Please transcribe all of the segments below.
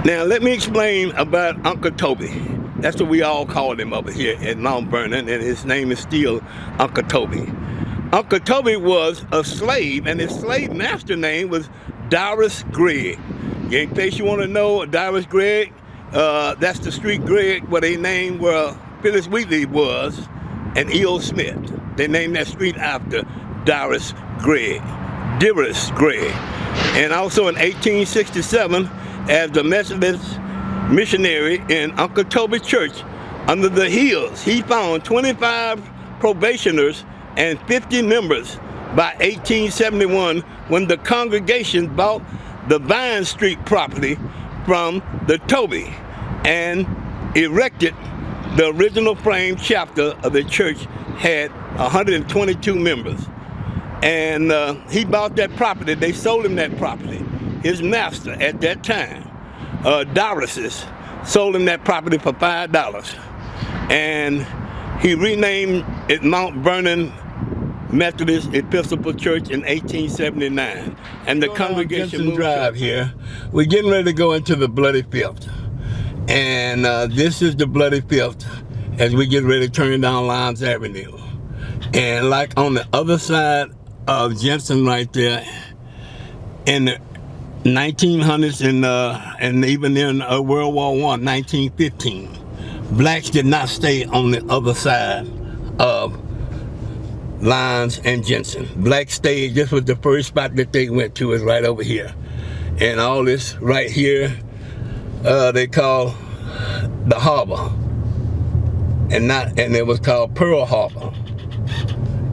Now let me explain about Uncle Toby. That's what we all call him over here at Mount Vernon, and his name is still Uncle Toby. Uncle Toby was a slave, and his slave master name was Darius Gregg. In case you want to know Darius Gregg, that's the street Gregg where they named where Phyllis Wheatley was and E.O. Smith. They named that street after Darius Gregg. And also in 1867, as the Methodist missionary in Uncle Toby Church under the hills, he found 25 probationers and 50 members by 1871 when the congregation bought the Vine Street property from the Toby and erected the original frame chapter of the church. Had 122 members, and he bought that property. They sold him that property. His master at that time, Darius, sold him that property for $5, and he renamed it Mount Vernon Methodist Episcopal Church in 1879. And the congregation moved drive here. We're getting ready to go into the Bloody Fifth, and this is the Bloody Fifth as we get ready to turn down Limes Avenue. And like on the other side of Jensen right there, in the 1900s and even in World War I, 1915, blacks did not stay on the other side of Limes and Jensen. Blacks stayed, this was the first spot that they went to, is right over here. And all this right here, they call the harbor. And it was called Pearl Harbor,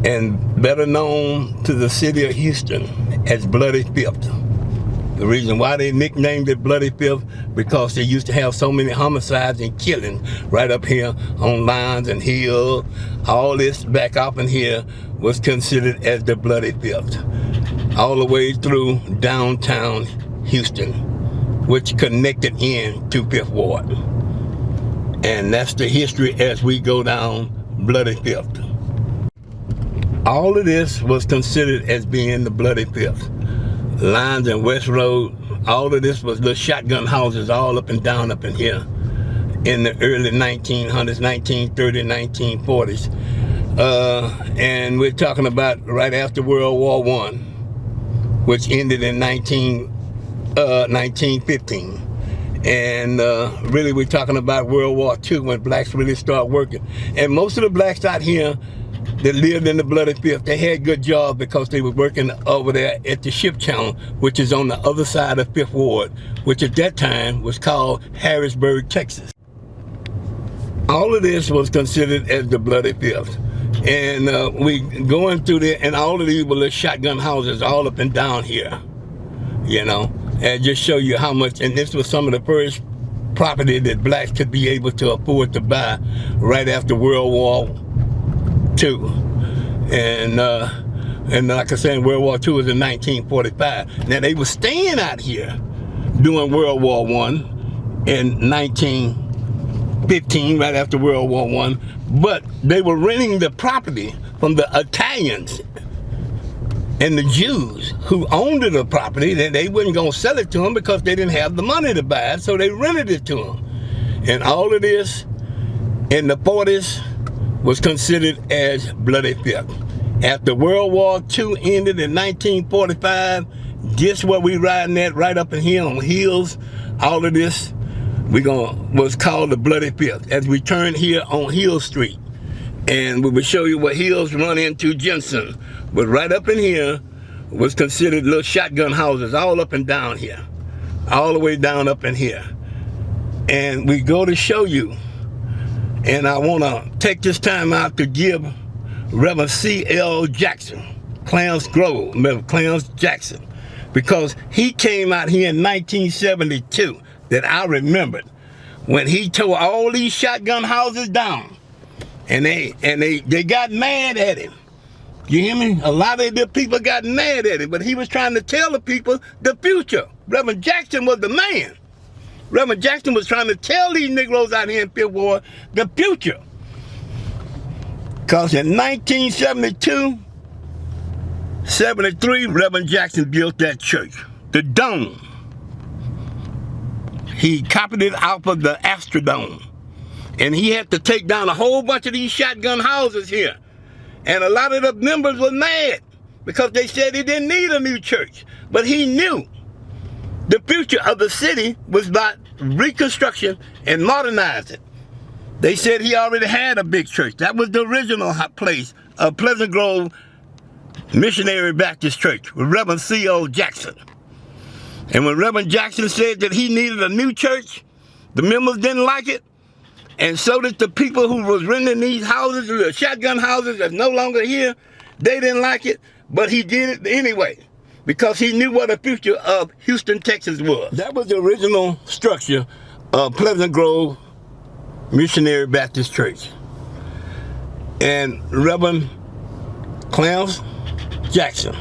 and better known to the city of Houston as Bloody Fifth. The reason why they nicknamed it Bloody Fifth, because they used to have so many homicides and killings right up here on Limes and Hill. All this back up in here was considered as the Bloody Fifth, all the way through downtown Houston, which connected in to Fifth Ward. And that's the history as we go down Bloody Fifth. All of this was considered as being the Bloody Fifth. Limes and West Road, all of this was little shotgun houses all up and down up in here in the early 1900s, 1930s, 1940s. And we're talking about right after World War I, which ended in 1915. And really we're talking about World War II, when blacks really start working. And most of the blacks out here that lived in the Bloody Fifth, they had good jobs because they were working over there at the ship channel, which is on the other side of Fifth Ward, which at that time was called Harrisburg, Texas. All of this was considered as the Bloody Fifth. And we going through there, and all of these were little shotgun houses all up and down here, you know. And just show you how much, and this was some of the first property that blacks could be able to afford to buy right after World War II. And like I said, World War II was in 1945. Now they were staying out here during World War I in 1915, right after World War I, but they were renting the property from the Italians and the Jews who owned the property. That they wasn't going to sell it to them because they didn't have the money to buy it, so they rented it to them. And all of this in the 40s was considered as Bloody Fifth. After World War II ended in 1945, this what we riding at right up in here on Hills. All of this was called the Bloody Fifth as we turn here on Hill Street. And we will show you what Hills run into Jensen. But right up in here was considered little shotgun houses all up and down here. All the way down up in here. And we go to show you. And I want to take this time out to give Reverend C.L. Jackson, Clarence Grove, Clarence Jackson, because he came out here in 1972 that I remembered when he tore all these shotgun houses down. And they got mad at him. You hear me? A lot of the people got mad at him, but he was trying to tell the people the future. Reverend Jackson was the man. Reverend Jackson was trying to tell these Negroes out here in Fifth Ward the future. Because in 1972, 73, Reverend Jackson built that church, the dome. He copied it off of the Astrodome. And he had to take down a whole bunch of these shotgun houses here. And a lot of the members were mad because they said he didn't need a new church. But he knew the future of the city was about reconstruction and modernize it. They said he already had a big church. That was the original place of Pleasant Grove Missionary Baptist Church with Reverend C.O. Jackson. And when Reverend Jackson said that he needed a new church, the members didn't like it. And so did the people who was renting these houses, the shotgun houses that's no longer here. They didn't like it, but he did it anyway because he knew what the future of Houston, Texas was. That was the original structure of Pleasant Grove Missionary Baptist Church. And Reverend Clarence Jackson,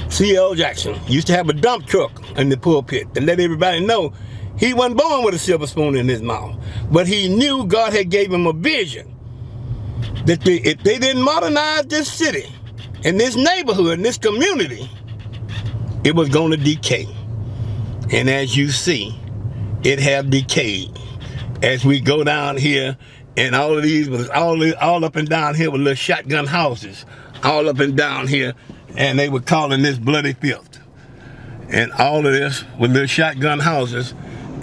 C.L. Jackson, used to have a dump truck in the pulpit to let everybody know he wasn't born with a silver spoon in his mouth. But he knew God had gave him a vision that if they didn't modernize this city and this neighborhood and this community, it was going to decay. And as you see, it have decayed. As we go down here, and all of these was all up and down here with little shotgun houses, all up and down here, and they were calling this Bloody Fifth. And all of this with little shotgun houses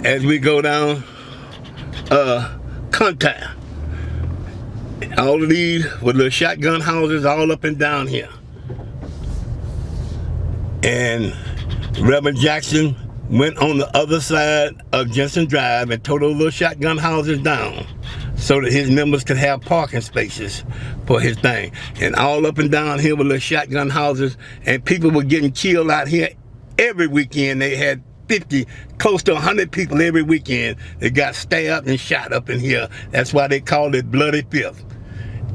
as we go down Contact. All of these with little shotgun houses all up and down here. And Reverend Jackson went on the other side of Jensen Drive and tore those little shotgun houses down so that his members could have parking spaces for his thing. And all up and down here with little shotgun houses, and people were getting killed out here every weekend. They had 50, close to 100 people every weekend that got stabbed and shot up in here. That's why they called it Bloody Fifth.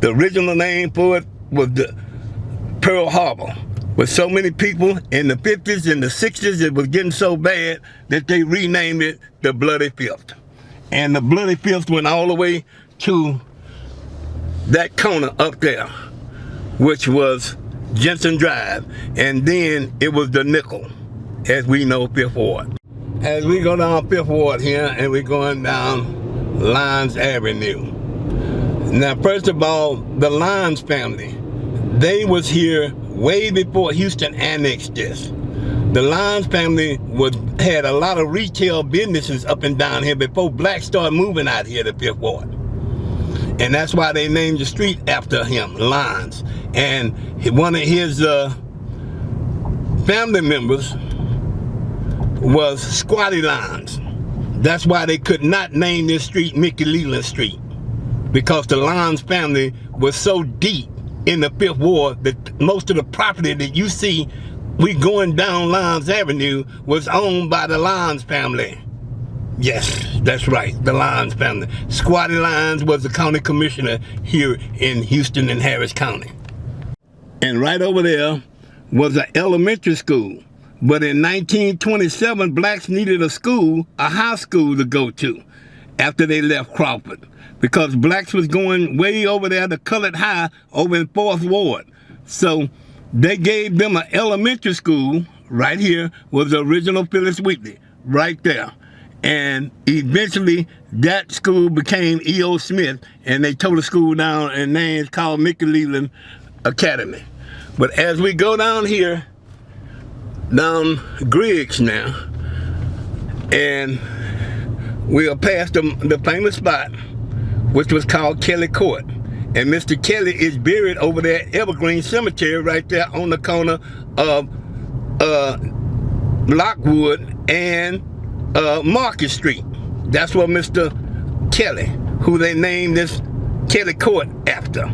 The original name for it was the Pearl Harbor. With so many people in the 50s and the 60s, it was getting so bad that they renamed it the Bloody Fifth. And the Bloody Fifth went all the way to that corner up there, which was Jensen Drive. And then it was the Nickel, as we know Fifth Ward. As we go down Fifth Ward here, and we're going down Lyons Avenue. Now, first of all, the Lyons family, they was here way before Houston annexed this. The Lyons family had a lot of retail businesses up and down here before blacks started moving out here to Fifth Ward. And that's why they named the street after him, Lyons. And one of his family members was Squatty Lyons. That's why they could not name this street Mickey Leland Street, because the Lyons family was so deep in the Fifth Ward that most of the property that you see we going down Lyons Avenue was owned by the Lyons family. Yes, that's right, the Lyons family. Squatty Lyons was the county commissioner here in Houston and Harris County. And right over there was an elementary school. But in 1927, blacks needed a high school to go to after they left Crawford, because blacks was going way over there to Colored High over in 4th Ward. So they gave them an elementary school. Right here was the original Phyllis Wheatley, right there. And eventually that school became E.O. Smith, and they tore the school down, and now it's called Mickey Leland Academy. But as we go down here, down Griggs now, and we'll pass the famous spot, which was called Kelly Court. And Mr. Kelly is buried over there at Evergreen Cemetery right there on the corner of Lockwood and Market Street. That's where Mr. Kelly, who they named this Kelly Court after.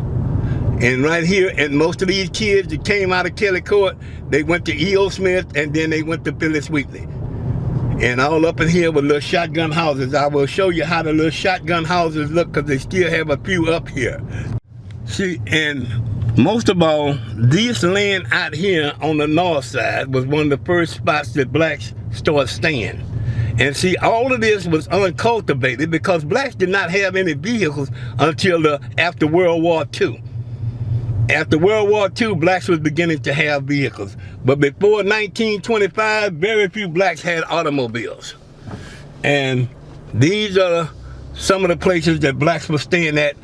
And right here, and most of these kids that came out of Kelly Court, they went to E.O. Smith, and then they went to Phyllis Wheatley. And all up in here with little shotgun houses. I will show you how the little shotgun houses look, because they still have a few up here. See, and most of all, this land out here on the north side was one of the first spots that blacks started staying. And see, all of this was uncultivated because blacks did not have any vehicles until after World War II. After World War II, blacks was beginning to have vehicles. But before 1925, very few blacks had automobiles. And these are some of the places that blacks were staying at